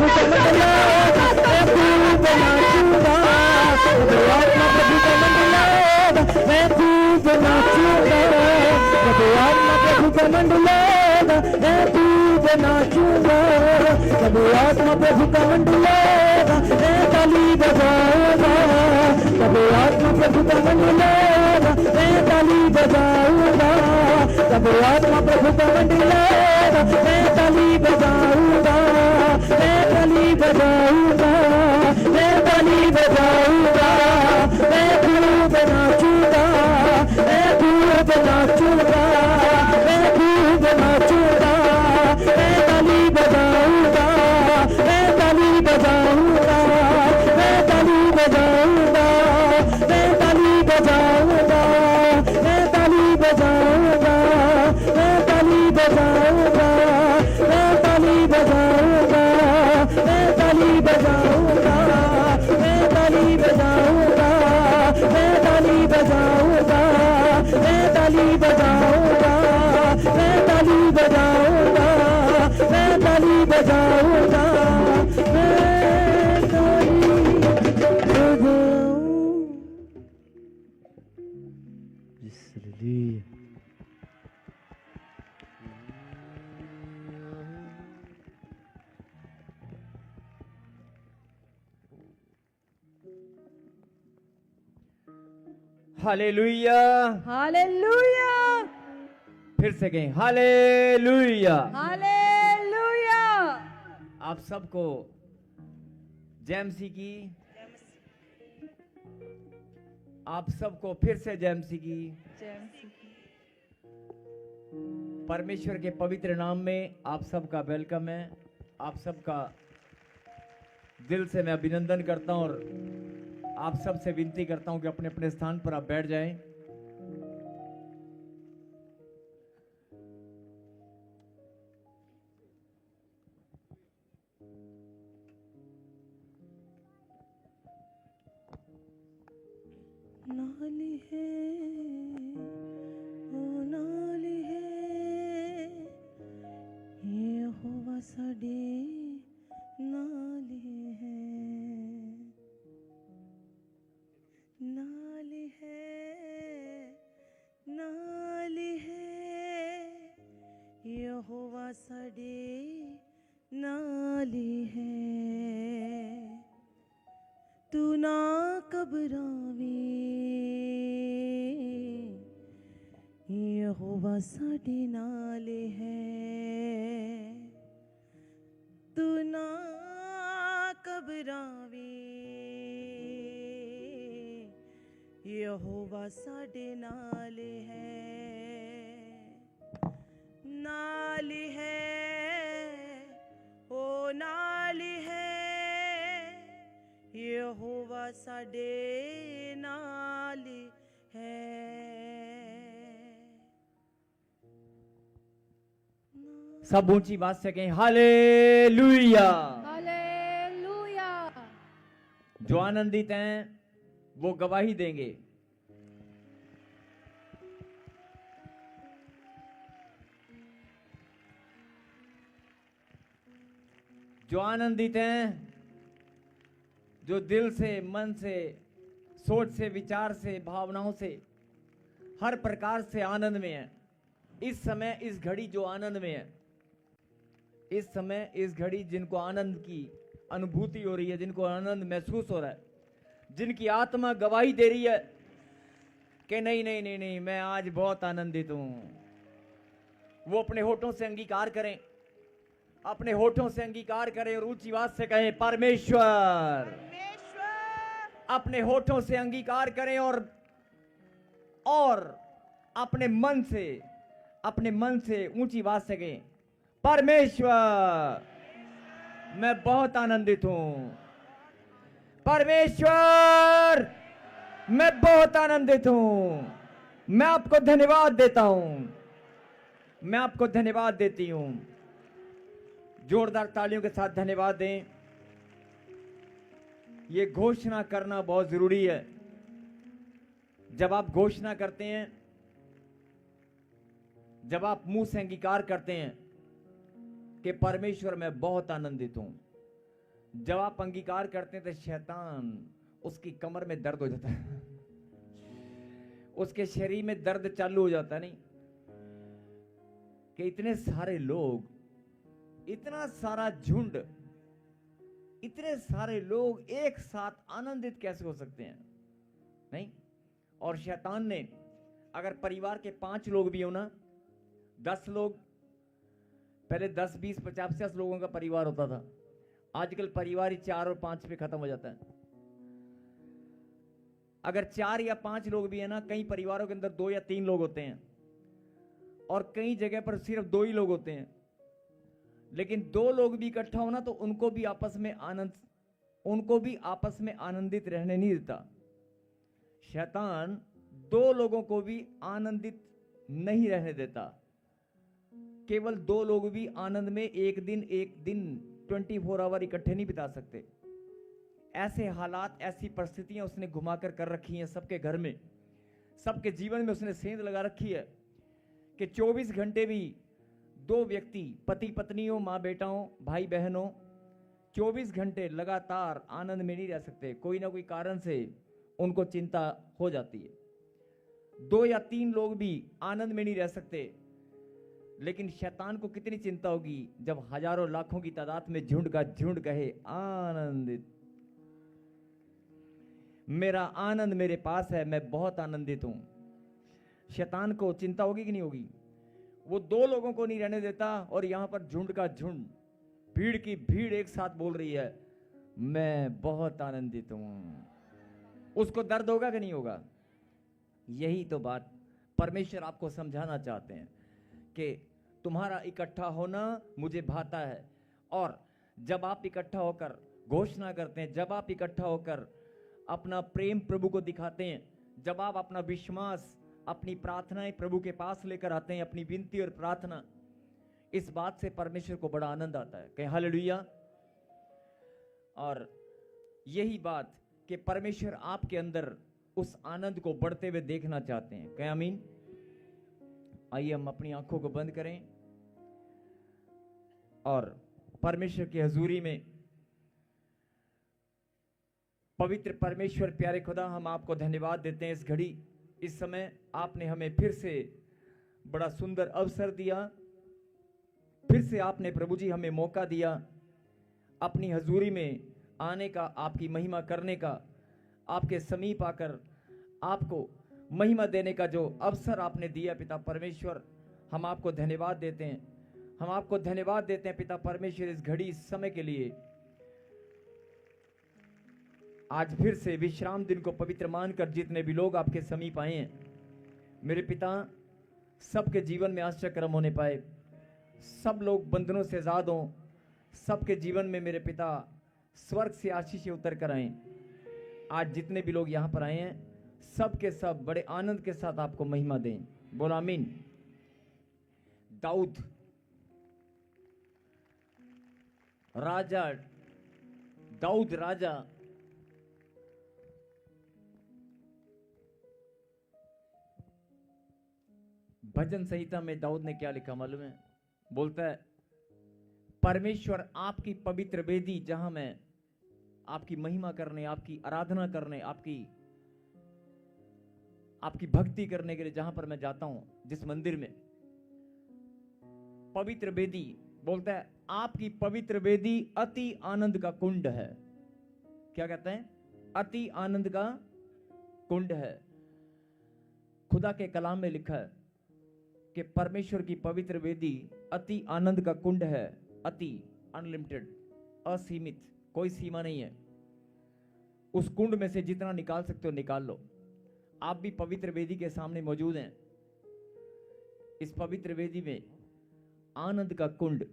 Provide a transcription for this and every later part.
प्रभु का मंडल आएगा, मैं खूब नाचूंगा। जब आत्मा प्रभु का मंडल आएगा, मैं खूब नाचूंगा। जब आत्मा प्रभु का मंडल आएगा, मैं खूब नाचूंगा। जब आत्मा प्रभु का मंडल आएगा, मैं ताली बजाऊंगा। जब आत्मा प्रभु का मंडल आएगा, मैं ताली बजाऊंगा। जब आत्मा प्रभु का मंडल आएगा, मैं ताली बजाऊंगा। मैं ताली बजाऊंगा, मैं ताली बजाऊंगा। मैं खूब नाचूंगा, मैं खूब नाचूंगा, मैं खूब नाचूंगा। मैं ताली बजाऊंगा, मैं ताली बजाऊंगा, मैं ताली बजाऊंगा, मैं ताली बजाऊंगा, मैं ताली बजाऊंगा, मैं ताली बजाऊंगा, मैं ताली बजाऊंगा, मैं ताली बजाऊंगा, मैं ताली बजाऊंगा, मैं ताली बजाऊंगा, मैं ताली बजाऊंगा, मैं ताली बजाऊंगा, मैं ताली बजाऊंगा, मैं ताली बजाऊं। हालेलुया। हालेलुया, फिर से कहें हालेलुया। हालेलुया। आप सबको जैमसी की, आप सबको फिर से जैमसी की परमेश्वर के पवित्र नाम में आप सबका वेलकम है। आप सबका दिल से मैं अभिनंदन करता हूं और आप सबसे विनती करता हूं कि अपने अपने स्थान पर आप बैठ जाएं। नाली है, ओ नाली है, यहोवा साडे नाली है। नाली है, नाली है, यहोवा साडे नाली है। तू ना घबरावे, यहोवा साडे नाल है। तू ना घबरावे, यहोवा साडे नाल है। नाल है, ओ नाल है, यहोवा साडे नाल है। सब ऊंची बात से कहें हालेलुया। हालेलुया। जो आनंदित हैं वो गवाही देंगे। जो आनंदित हैं, जो दिल से, मन से, सोच से, विचार से, भावनाओं से, हर प्रकार से आनंद में है। इस समय इस घड़ी जो आनंद में है, इस समय इस घड़ी जिनको आनंद की अनुभूति हो रही है, जिनको आनंद महसूस हो रहा है, जिनकी आत्मा गवाही दे रही है कि नहीं नहीं नहीं नहीं, मैं आज बहुत आनंदित हूं, वो अपने होठों से अंगीकार करें, अपने होठों से अंगीकार करें और ऊंची आवाज से कहें परमेश्वर। अपने होठों से अंगीकार करें और अपने मन से ऊंची आवाज से कहें परमेश्वर, मैं बहुत आनंदित हूं। परमेश्वर, मैं बहुत आनंदित हूं। मैं आपको धन्यवाद देता हूं, मैं आपको धन्यवाद देती हूं। जोरदार तालियों के साथ धन्यवाद दें। ये घोषणा करना बहुत जरूरी है। जब आप घोषणा करते हैं, जब आप मुंह से अंगीकार करते हैं कि परमेश्वर मैं बहुत आनंदित हूं, जब आप अंगीकार करते हैं तो शैतान उसकी कमर में दर्द हो जाता है, उसके शरीर में दर्द चालू हो जाता है। नहीं कि इतने सारे लोग, इतना सारा झुंड, इतने सारे लोग एक साथ आनंदित कैसे हो सकते हैं? नहीं। और शैतान ने, अगर परिवार के 5 लोग भी हो ना, 10 लोग, पहले 10, 20, 50, 50 लोगों का परिवार होता था, आजकल परिवार ही 4 और 5 पे खत्म हो जाता है। अगर 4 या 5 लोग भी है ना, कई परिवारों के अंदर 2 या 3 लोग होते हैं और कई जगह पर सिर्फ 2 ही लोग होते हैं, लेकिन 2 लोग भी इकट्ठा होना तो उनको भी आपस में आनंदित रहने नहीं देता। शैतान 2 लोगों को भी आनंदित नहीं रहने देता। केवल 2 लोग भी आनंद में एक दिन 24 आवर इकट्ठे नहीं बिता सकते। ऐसे हालात, ऐसी परिस्थितियां उसने घुमाकर कर रखी हैं सबके घर में, सबके जीवन में उसने सेंध लगा रखी है कि 24 घंटे भी 2 व्यक्ति, पति पत्नी हो, माँ बेटा हो, भाई बहन हो, 24 घंटे लगातार आनंद में नहीं रह सकते। कोई ना कोई कारण से उनको चिंता हो जाती है। 2 या 3 लोग भी आनंद में नहीं रह सकते, लेकिन शैतान को कितनी चिंता होगी जब हजारों लाखों की तादाद में झुंड का झुंड कहे आनंदित, मेरा आनंद मेरे पास है, मैं बहुत आनंदित हूं। शैतान को चिंता होगी कि नहीं होगी? वो 2 लोगों को नहीं रहने देता और यहां पर झुंड का झुंड, भीड़ की भीड़ एक साथ बोल रही है मैं बहुत आनंदित हूं। उसको दर्द होगा कि नहीं होगा? यही तो बात परमेश्वर आपको समझाना चाहते हैं कि तुम्हारा इकट्ठा होना मुझे भाता है। और जब आप इकट्ठा होकर घोषणा करते हैं, जब आप इकट्ठा होकर अपना प्रेम प्रभु को दिखाते हैं, जब आप अपना विश्वास, अपनी प्रार्थनाएं प्रभु के पास लेकर आते हैं, अपनी विनती और प्रार्थना, इस बात से परमेश्वर को बड़ा आनंद आता है। कहें हालेलुया। और यही बात कि परमेश्वर आपके अंदर उस आनंद को बढ़ते हुए देखना चाहते हैं। कहें आमीन। आइए हम अपनी आंखों को बंद करें और परमेश्वर की हजूरी में, पवित्र परमेश्वर प्यारे खुदा, हम आपको धन्यवाद देते हैं इस घड़ी, इस समय आपने हमें फिर से बड़ा सुंदर अवसर दिया, फिर से आपने प्रभु जी हमें मौका दिया अपनी हजूरी में आने का, आपकी महिमा करने का, आपके समीप आकर आपको महिमा देने का जो अवसर आपने दिया पिता परमेश्वर, हम आपको धन्यवाद देते हैं। हम आपको धन्यवाद देते हैं पिता परमेश्वर इस घड़ी, इस समय के लिए। आज फिर से विश्राम दिन को पवित्र मानकर जितने भी लोग आपके समीप आए हैं, मेरे पिता, सबके जीवन में आश्चर्य कर्म होने पाए, सब लोग बंधनों से आजाद हों, सबके जीवन में मेरे पिता स्वर्ग से आशीष उतर कर आए। आज जितने भी लोग यहाँ पर आए हैं, सब के सब बड़े आनंद के साथ आपको महिमा दें। बोलो आमीन। दाऊद राजा भजन संहिता में दाऊद ने क्या लिखा मालूम है? बोलता है, परमेश्वर आपकी पवित्र वेदी, जहां मैं आपकी महिमा करने, आपकी आराधना करने, आपकी भक्ति करने के लिए जहां पर मैं जाता हूं, जिस मंदिर में, पवित्र वेदी, बोलता है आपकी पवित्र वेदी अति आनंद का कुंड है। क्या कहते हैं? अति आनंद का कुंड है। खुदा के कलाम में लिखा है कि परमेश्वर की पवित्र वेदी अति आनंद का कुंड है। अति, अनलिमिटेड, असीमित, कोई सीमा नहीं है। उस कुंड में से जितना निकाल सकते हो निकाल लो। आप भी पवित्र वेदी के सामने मौजूद हैं। इस पवित्र वेदी में आनंद का कुंड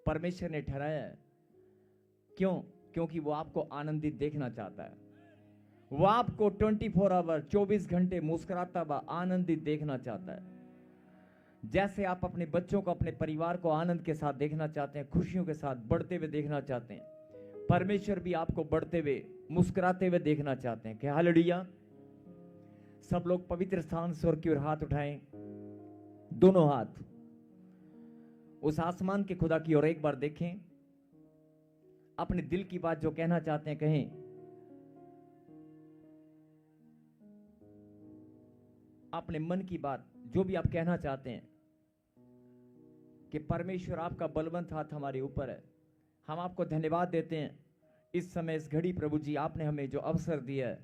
परमेश्वर ने ठहराया है। क्यों? क्योंकि वो आपको आनंदित देखना चाहता है। वो आपको 24 आवर, 24 घंटे मुस्कुराता हुआ आनंदित देखना चाहता है। जैसे आप अपने बच्चों को, अपने परिवार को आनंद के साथ देखना चाहते हैं, खुशियों के साथ बढ़ते हुए देखना चाहते हैं, परमेश्वर भी आपको बढ़ते हुए, मुस्कुराते हुए देखना चाहते हैं। क्या हालेलुया। सब लोग पवित्र स्थान स्वर्ग की ओर हाथ उठाएं, दोनों हाथ उस आसमान के खुदा की ओर एक बार देखें। अपने दिल की बात जो कहना चाहते हैं कहें। अपने मन की बात जो भी आप कहना चाहते हैं कि परमेश्वर आपका बलवंत हाथ हमारे ऊपर है। हम आपको धन्यवाद देते हैं इस समय इस घड़ी प्रभु जी आपने हमें जो अवसर दिया है।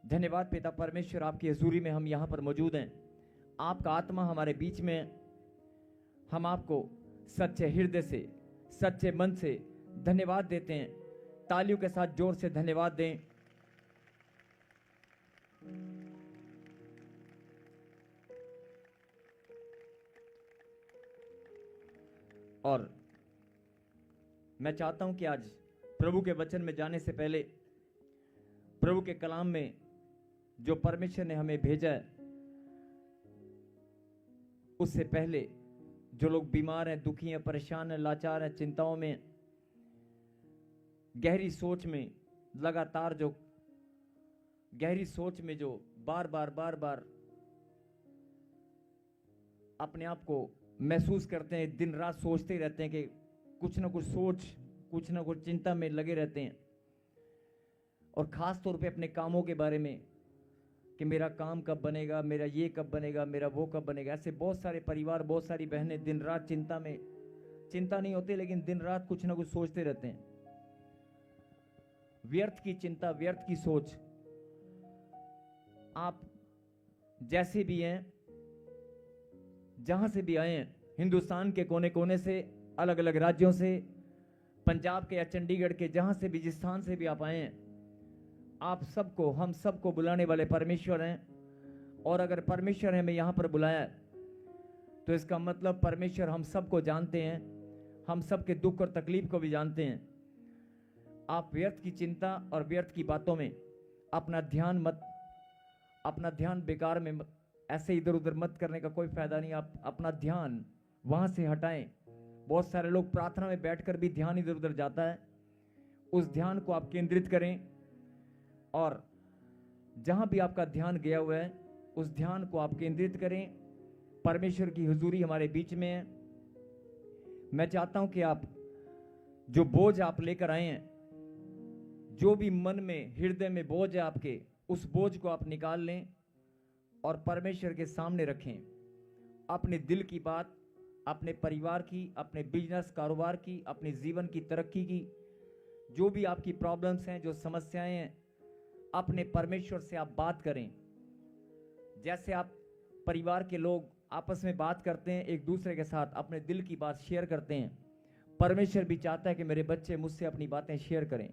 धन्यवाद पिता परमेश्वर, आपकी हजूरी में हम यहाँ पर मौजूद हैं। आपका आत्मा हमारे बीच में है। हम आपको सच्चे हृदय से सच्चे मन से धन्यवाद देते हैं। तालियों के साथ जोर से धन्यवाद दें। और मैं चाहता हूं कि आज प्रभु के वचन में जाने से पहले प्रभु के कलाम में जो परमेश्वर ने हमें भेजा है, उससे पहले जो लोग बीमार हैं, दुखी हैं, परेशान हैं, लाचार हैं, चिंताओं में, गहरी सोच में लगातार जो गहरी सोच में जो बार बार अपने आप को महसूस करते हैं, दिन रात सोचते ही रहते हैं कि कुछ ना कुछ सोच, कुछ ना कुछ चिंता में लगे रहते हैं। और खास तौर पे अपने कामों के बारे में कि मेरा काम कब बनेगा, मेरा ये कब बनेगा, मेरा वो कब बनेगा। ऐसे बहुत सारे परिवार, बहुत सारी बहनें दिन रात चिंता में, चिंता नहीं होती लेकिन दिन रात कुछ ना कुछ सोचते रहते हैं। व्यर्थ की चिंता, व्यर्थ की सोच। आप जैसे भी हैं, जहां से भी आए हैं, हिंदुस्तान के कोने कोने से, अलग अलग राज्यों से, पंजाब के या चंडीगढ़ के, जहां से भी, जिस स्थान से भी आप आए हैं, आप सबको, हम सबको बुलाने वाले परमेश्वर हैं। और अगर परमेश्वर ने हमें यहां पर बुलाया है तो इसका मतलब परमेश्वर हम सबको जानते हैं, हम सबके दुख और तकलीफ को भी जानते हैं। आप व्यर्थ की चिंता और व्यर्थ की बातों में अपना ध्यान बेकार में ऐसे इधर उधर मत करने का कोई फायदा नहीं। आप अपना ध्यान वहां से हटाएं। बहुत सारे लोग प्रार्थना में बैठकर भी ध्यान इधर उधर जाता है। उस ध्यान को आप केंद्रित करें और जहां भी आपका ध्यान गया हुआ है उस ध्यान को आप केंद्रित करें। परमेश्वर की हुजूरी हमारे बीच में है। मैं चाहता हूं कि आप जो बोझ आप लेकर आए हैं, जो भी मन में, हृदय में बोझ है आपके, उस बोझ को आप निकाल लें और परमेश्वर के सामने रखें। अपने दिल की बात, अपने परिवार की, अपने बिजनेस कारोबार की, अपने जीवन की तरक्की की, जो भी आपकी प्रॉब्लम्स हैं, जो समस्याएं हैं, अपने परमेश्वर से आप बात करें। जैसे आप परिवार के लोग आपस में बात करते हैं, एक दूसरे के साथ अपने दिल की बात शेयर करते हैं। परमेश्वर भी चाहता है कि मेरे बच्चे मुझसे अपनी बातें शेयर करें।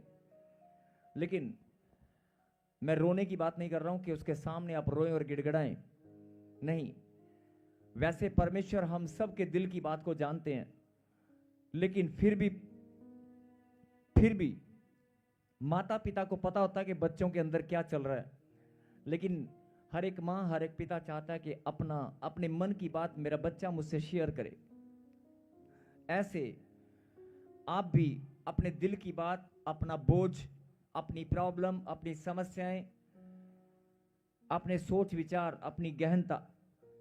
लेकिन मैं रोने की बात नहीं कर रहा हूं कि उसके सामने आप रोएं और गिड़गिड़ाएं, नहीं। वैसे परमेश्वर हम सब के दिल की बात को जानते हैं, लेकिन फिर भी माता पिता को पता होता है कि बच्चों के अंदर क्या चल रहा है। लेकिन हर एक माँ, हर एक पिता चाहता है कि अपने मन की बात मेरा बच्चा मुझसे शेयर करे। ऐसे आप भी अपने दिल की बात, अपना बोझ, अपनी प्रॉब्लम, अपनी समस्याएं, अपने सोच विचार, अपनी गहनता,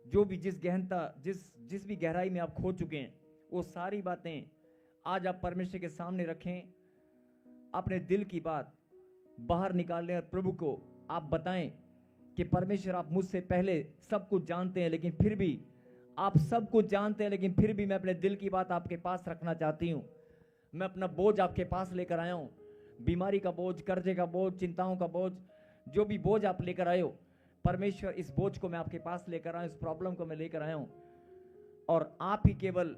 जो भी जिस भी गहराई में आप खो चुके हैं, वो सारी बातें आज आप परमेश्वर के सामने रखें। अपने दिल की बात बाहर निकालें और प्रभु को आप बताएं कि परमेश्वर, आप मुझसे पहले सब कुछ जानते हैं, लेकिन फिर भी आप सब कुछ जानते हैं, लेकिन फिर भी मैं अपने दिल की बात आपके पास रखना चाहती हूँ। मैं अपना बोझ आपके पास लेकर आया हूँ। बीमारी का बोझ, कर्जे का बोझ, चिंताओं का बोझ, जो भी बोझ आप लेकर आए हो, परमेश्वर इस बोझ को मैं आपके पास लेकर आया हूं, इस प्रॉब्लम को मैं लेकर आया हूं। और आप ही केवल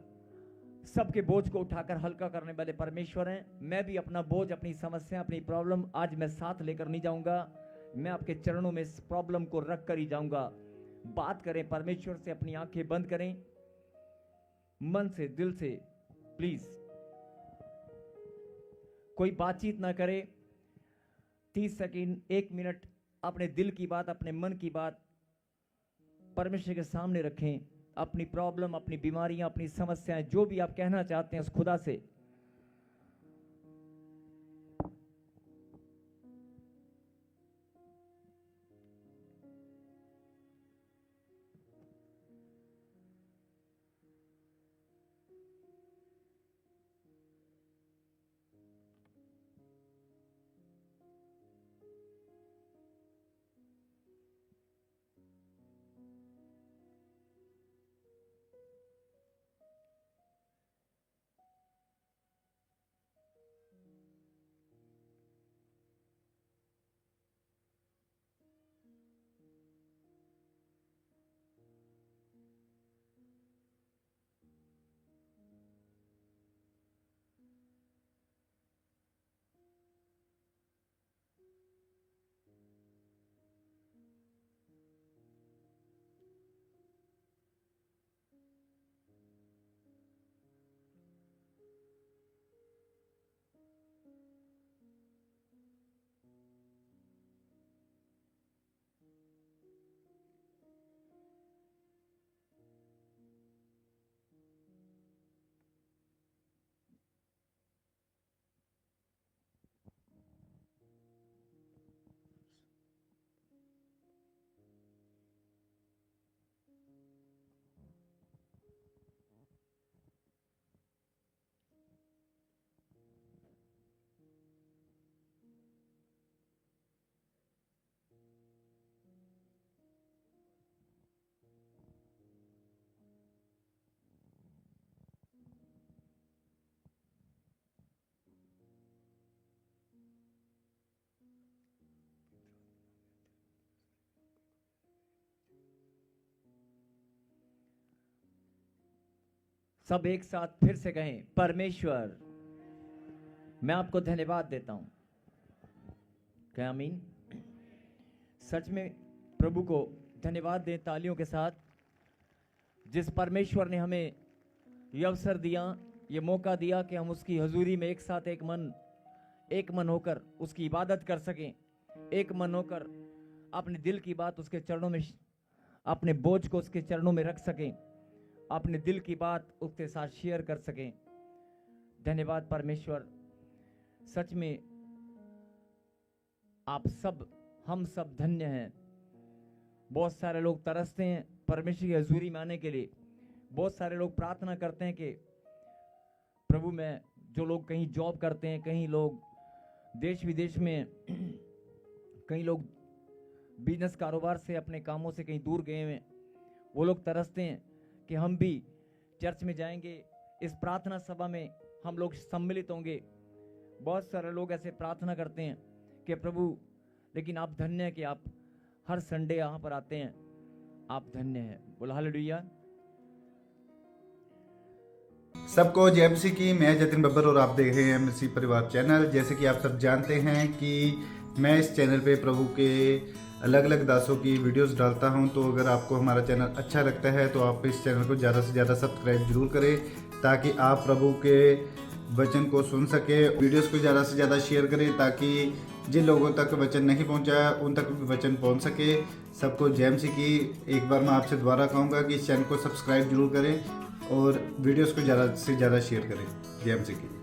सबके बोझ को उठाकर हल्का करने वाले परमेश्वर हैं। मैं भी अपना बोझ, अपनी समस्या, अपनी प्रॉब्लम आज मैं साथ लेकर नहीं जाऊंगा। मैं आपके चरणों में इस प्रॉब्लम को रख कर ही जाऊंगा। बात करें परमेश्वर से, अपनी आंखें बंद करें, मन से, दिल से, प्लीज कोई बातचीत ना करे। 30 सेकंड, 1 मिनट अपने दिल की बात, अपने मन की बात परमेश्वर के सामने रखें। अपनी प्रॉब्लम, अपनी बीमारियां, अपनी समस्याएं, जो भी आप कहना चाहते हैं उस खुदा से। सब एक साथ फिर से कहें, परमेश्वर मैं आपको धन्यवाद देता हूं। क्या आमीन? सच में प्रभु को धन्यवाद दें तालियों के साथ, जिस परमेश्वर ने हमें यह अवसर दिया, ये मौका दिया कि हम उसकी हजूरी में एक साथ एक मन होकर उसकी इबादत कर सकें, एक मन होकर अपने दिल की बात उसके चरणों में, अपने बोझ को उसके चरणों में रख सकें, अपने दिल की बात उसके साथ शेयर कर सकें। धन्यवाद परमेश्वर। सच में आप सब, हम सब धन्य हैं। बहुत सारे लोग तरसते हैं परमेश्वर की हजूरी में आने के लिए। बहुत सारे लोग प्रार्थना करते हैं कि प्रभु मैं, जो लोग कहीं जॉब करते हैं, कहीं लोग देश विदेश में, कई लोग बिजनेस कारोबार से अपने कामों से कहीं दूर गए हैं, वो लोग तरसते हैं कि हम भी चर्च में जाएंगे, इस प्रार्थना सभा में हम लोग सम्मिलित होंगे। बहुत सारे लोग ऐसे प्रार्थना करते हैं कि प्रभु, लेकिन आप धन्य हैं कि आप हर संडे यहाँ पर आते हैं, आप धन्य हैं। बोला हालेलुया। सबको जय मसीह की। मैं जतिन बब्बर और आप देख रहे हैं मसीह परिवार चैनल। जैसे कि आप सब जानते हैं कि मैं इस चैनल पे प्रभु के अलग अलग दासों की वीडियोस डालता हूं, तो अगर आपको हमारा चैनल अच्छा लगता है तो आप इस चैनल को ज़्यादा से ज़्यादा सब्सक्राइब जरूर करें, ताकि आप प्रभु के वचन को सुन सके। वीडियोस को ज़्यादा से ज़्यादा शेयर करें, ताकि जिन लोगों तक वचन नहीं पहुंचा उन तक भी वचन पहुंच सके। सबको जय मसीह की। एक बार मैं आपसे दोबारा कहूँगा कि इस चैनल को सब्सक्राइब जरूर करें और वीडियोस को ज़्यादा से ज़्यादा शेयर करें। जय मसीह की।